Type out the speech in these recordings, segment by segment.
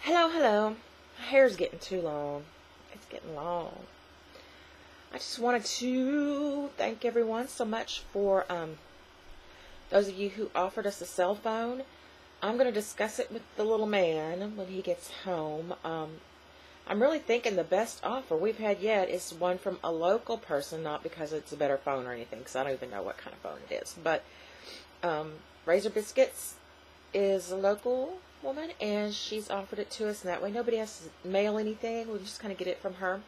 Hello, hello. My hair's getting too long. It's getting long. I just wanted to thank everyone so much for those of you who offered us a cell phone. I'm going to discuss it with the little man when he gets home. I'm really thinking the best offer we've had yet is one from a local person, not because it's a better phone or anything, because I don't even know what kind of phone it is. But Razor Biscuits is a local woman, and she's offered it to us, and that way nobody has to mail anything. We'll just kind of get it from her.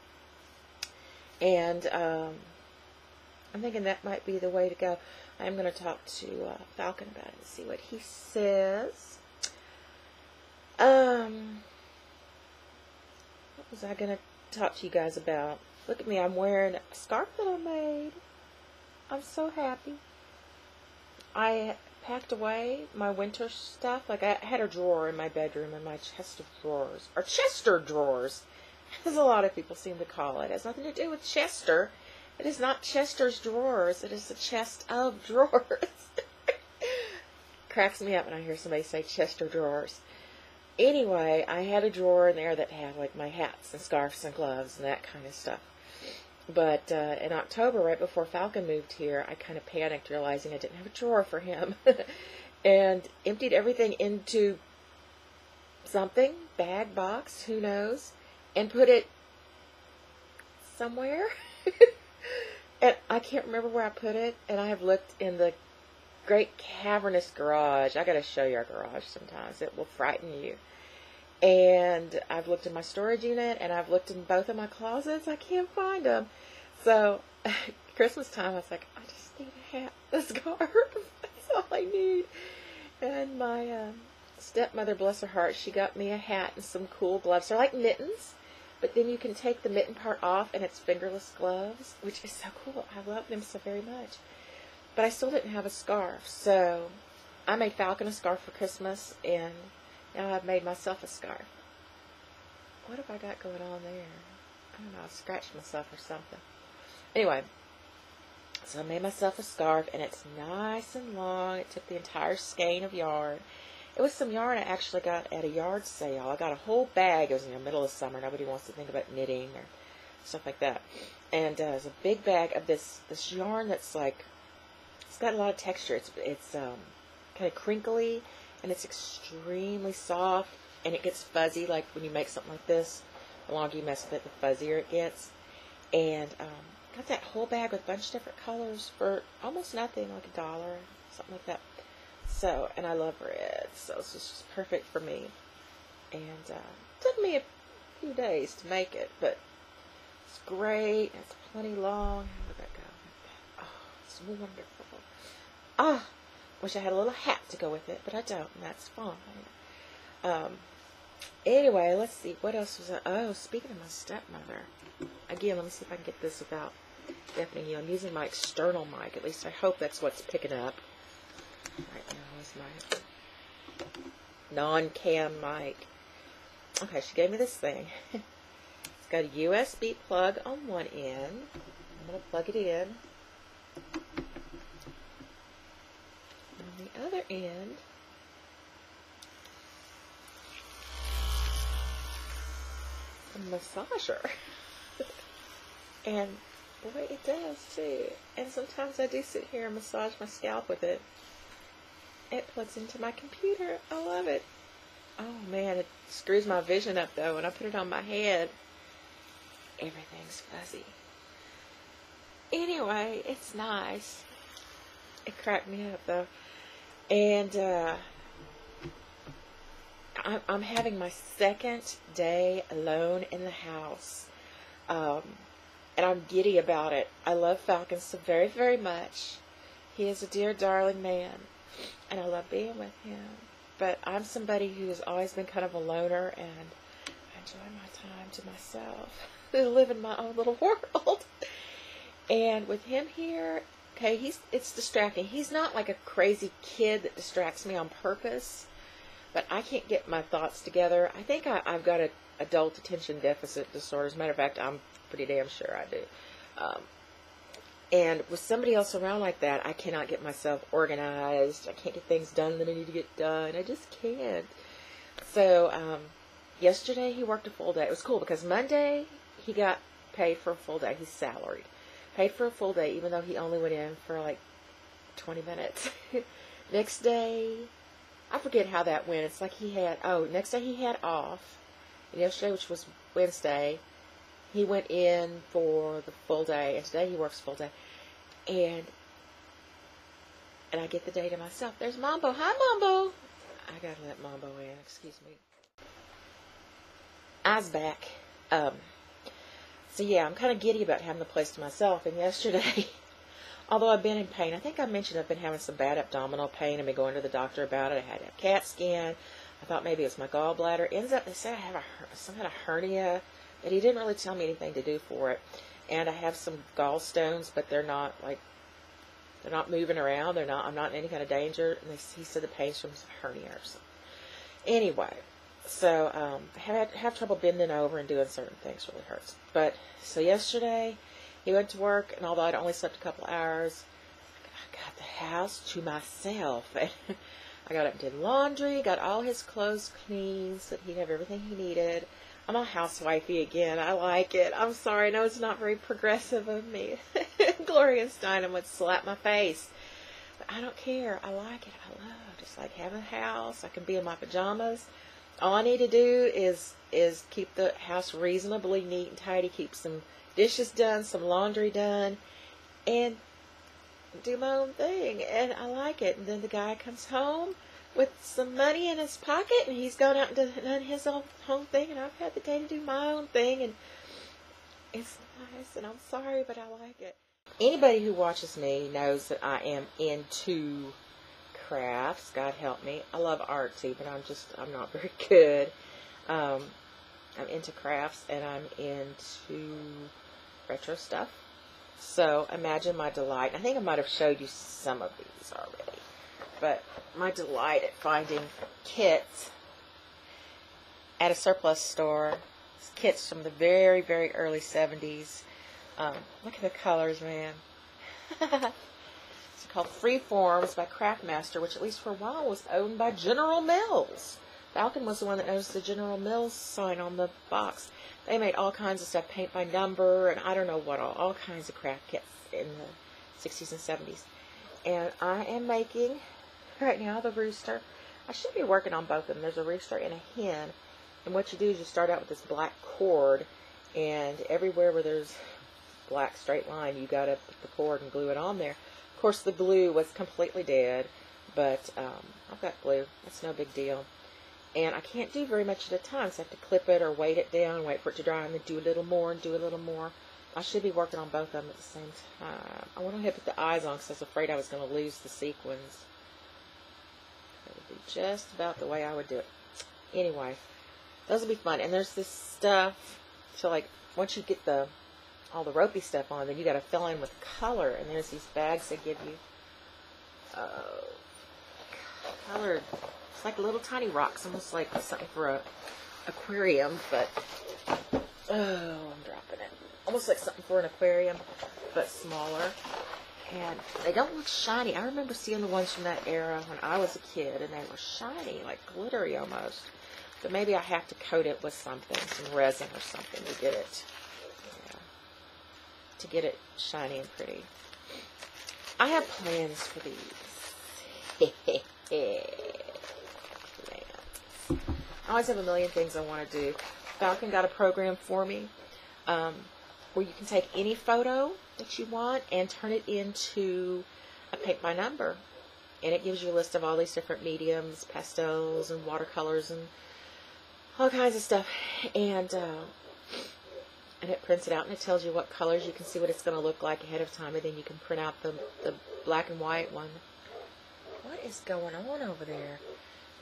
And I'm thinking that might be the way to go. I'm going to talk to Falcon about it and see what he says. What was I going to talk to you guys about? Look at me, I'm wearing a scarf that I made. I'm so happy. I packed away my winter stuff. Like, I had a drawer in my bedroom in my chest of drawers. Or Chester drawers, as a lot of people seem to call it. It has nothing to do with Chester. It is not Chester's drawers. It is a chest of drawers. Cracks me up when I hear somebody say Chester drawers. Anyway, I had a drawer in there that had like my hats and scarves and gloves and that kind of stuff. But in October, right before Falcon moved here, I kind of panicked, realizing I didn't have a drawer for him. And emptied everything into something, bag, box, who knows, and put it somewhere. And I can't remember where I put it, and I have looked in the great cavernous garage. I got to show you our garage sometimes. It will frighten you. And I've looked in my storage unit, and I've looked in both of my closets. I can't find them. So, Christmas time, I was like, I just need a hat, a scarf. That's all I need. And my stepmother, bless her heart, she got me a hat and some cool gloves. They're like mittens, but then you can take the mitten part off, and it's fingerless gloves, which is so cool. I love them so very much. But I still didn't have a scarf, so I made Falcon a scarf for Christmas, and now I've made myself a scarf. What have I got going on there? I don't know, I scratched myself or something. Anyway, so I made myself a scarf, and it's nice and long. It took the entire skein of yarn. It was some yarn I actually got at a yard sale. I got a whole bag. It was in the middle of summer. Nobody wants to think about knitting or stuff like that. And it was a big bag of this yarn that's like, it's got a lot of texture. It's kind of crinkly, and it's extremely soft, and it gets fuzzy. Like when you make something like this, the longer you mess with it, the fuzzier it gets. And got that whole bag with a bunch of different colors for almost nothing, like $1, something like that. So, and I love red, so this is just perfect for me. And it took me a few days to make it, but it's great. It's plenty long. How did that go? Oh, it's wonderful. Ah, wish I had a little hat to go with it, but I don't, and that's fine. Anyway, let's see. What else was I? Oh, speaking of my stepmother. Again, let me see if I can get this without deafening you. I'm using my external mic. At least I hope that's what's picking up. Right now is my non-cam mic. Okay, she gave me this thing. It's got a USB plug on one end. I'm going to plug it in. On the other end, a massager. And boy, it does too. And sometimes I do sit here and massage my scalp with it. It plugs into my computer. I love it. Oh man, it screws my vision up though. When I put it on my head, everything's fuzzy. Anyway, it's nice. It cracked me up though. And I'm having my second day alone in the house. And I'm giddy about it. I love Falcon so very, very much. He is a dear, darling man. And I love being with him. But I'm somebody who has always been kind of a loner, and I enjoy my time to myself. I live in my own little world. And with him here, okay, it's distracting. He's not like a crazy kid that distracts me on purpose. But I can't get my thoughts together. I think I've got an adult attention deficit disorder. As a matter of fact, I'm pretty damn sure I do. And with somebody else around like that, I cannot get myself organized. I can't get things done that I need to get done. I just can't. So Yesterday he worked a full day. It was cool because Monday he got paid for a full day. He's salaried. Paid for a full day even though he only went in for like 20 minutes. Next day, I forget how that went. It's like next day he had off. And yesterday, which was Wednesday, he went in for the full day. And today he works full day. And I get the day to myself. There's Mambo. Hi, Mambo. I gotta let Mambo in. Excuse me. I's back. So yeah, I'm kind of giddy about having the place to myself. And yesterday, although I've been in pain, I think I mentioned I've been having some bad abdominal pain. I've been going to the doctor about it. I had to have CAT scan. I thought maybe it was my gallbladder. Ends up, they said I have some kind of hernia, but he didn't really tell me anything to do for it. And I have some gallstones, but they're not moving around. I'm not in any kind of danger. And he said the pain's from some hernia or something. Anyway, so I have trouble bending over and doing certain things. Really hurts. But so yesterday he went to work, and although I'd only slept a couple hours, I got the house to myself. And I got up and did laundry, got all his clothes clean so that he'd have everything he needed. I'm a housewifey again. I like it. I'm sorry. I know it's not very progressive of me. Gloria Steinem would slap my face. But I don't care. I like it. I love just like having a house. I can be in my pajamas. All I need to do is keep the house reasonably neat and tidy, keep some dishes done, some laundry done, and do my own thing. And I like it. And then the guy comes home with some money in his pocket, and he's gone out and done his own thing, and I've had the day to do my own thing, and it's nice, and I'm sorry, but I like it. Anybody who watches me knows that I am into crafts. God help me. I love artsy, but I'm not very good. I'm into crafts, and I'm into retro stuff. So imagine my delight. I think I might have showed you some of these already. But my delight at finding kits at a surplus store. Kits from the very, very early 70s. Look at the colors, man. It's called Freeforms by Craftmaster, which at least for a while was owned by General Mills. Falcon was the one that noticed the General Mills sign on the box. They made all kinds of stuff, paint by number, and I don't know what all kinds of craft kits in the 60s and 70s. And I am making, right now, the rooster. I should be working on both of them. There's a rooster and a hen. And what you do is you start out with this black cord, and everywhere where there's black straight line, you got to put the cord and glue it on there. Of course, the glue was completely dead, but I've got glue. That's no big deal. And I can't do very much at a time, so I have to clip it or weight it down, wait for it to dry, and then do a little more and do a little more. I should be working on both of them at the same time. I went ahead and put the eyes on because I was afraid I was going to lose the sequins. That would be just about the way I would do it. Anyway, those will be fun. And there's this stuff, so like once you get all the ropey stuff on, then you got to fill in with color. And there's these bags they give you, colored. It's like little tiny rocks, almost like something for a aquarium, but I'm dropping it. Almost like something for an aquarium, but smaller. And they don't look shiny. I remember seeing the ones from that era when I was a kid, and they were shiny, like glittery almost. But maybe I have to coat it with something, some resin or something to get it shiny and pretty. I have plans for these. I always have a million things I want to do. Falcon got a program for me where you can take any photo that you want and turn it into a paint by number. And it gives you a list of all these different mediums, pastels and watercolors and all kinds of stuff. And it prints it out and it tells you what colors. You can see what it's going to look like ahead of time, and then you can print out the black and white one. What is going on over there?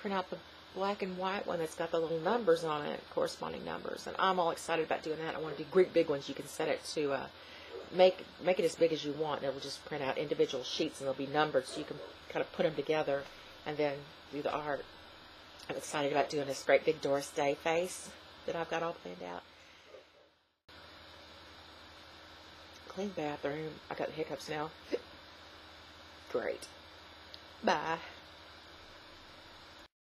Print out the black and white one that's got the little numbers on it, corresponding numbers. And I'm all excited about doing that. I want to do great big ones. You can set it to make it as big as you want, and it will just print out individual sheets, and they'll be numbered, so you can kind of put them together and then do the art. I'm excited about doing this great big Doris Day face that I've got all planned out. Clean bathroom. I got the hiccups now. Great. Bye.